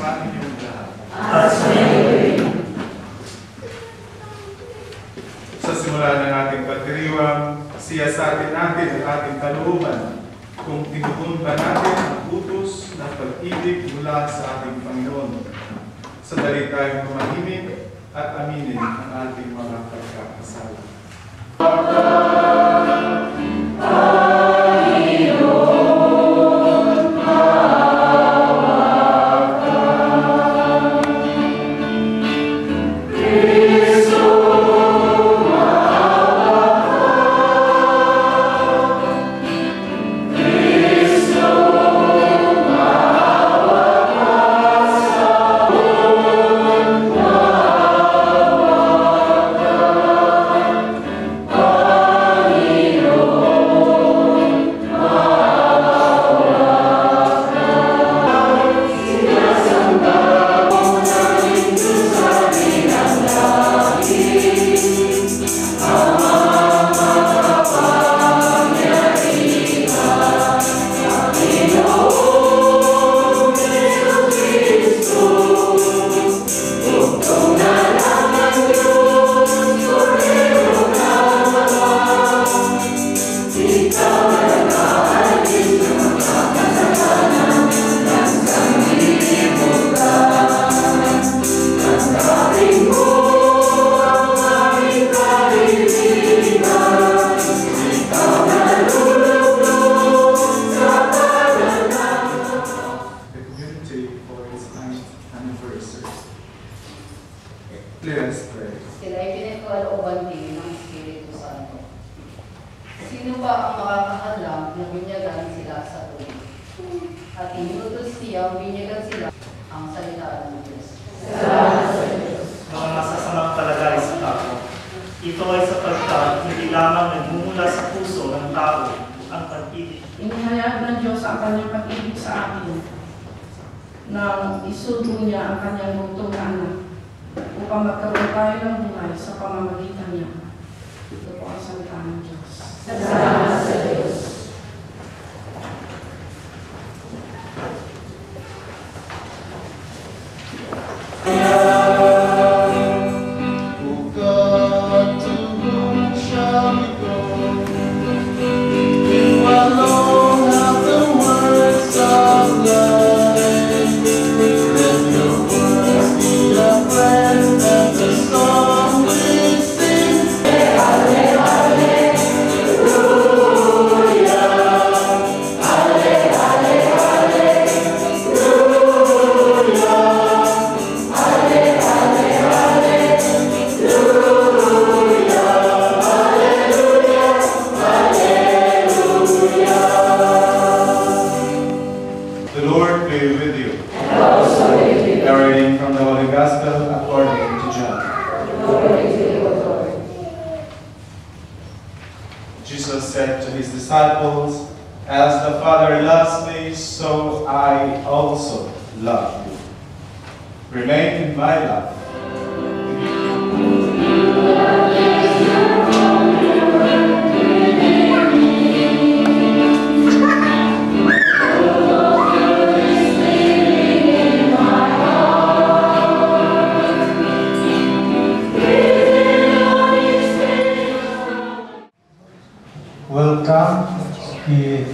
sumain lahat. Sa simula ng ating pagdiriwang, siyasatin natin ang ating kalooban kung tinutunan ba natin ang utos ng pag-ibig mula sa ating Panginoon. Sandali tayong tumahimik at aminin ang ating mga pagkakasala. Let's pray. Sila'y pinagkalooban din ng Espiritu Santo. Sino ba ang makakaalam na binyagan sila sa tuloy? At inutos niya binyagan sila ang salita ng Diyos. Mga masasamang palagay sa tao. Ito ay sapagkat hindi lamang nagmumula sa puso ng tao ang pag-ibig. Inihayag ng Diyos ang kanyang pag-ibig sa atin nang isugo niya ang kanyang bugtong na anak upang magkaroon tayo ng buhay sa pamamagitan niya. Ito po ang salita ng Diyos. Salamat sa Diyos. The Lord be with you. And also with you. A reading from the Holy Gospel according to John. Glory to you, Lord. Jesus said to his disciples, "As the Father loves me, so I also love you. Remain in my love." Welcome kay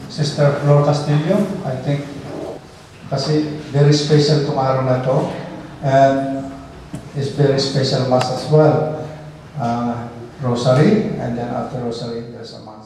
Sister Flor Castillo. I think kasi very special itong araw na to, and it's very special Mass as well. Rosary, and then after Rosary there's a Mass.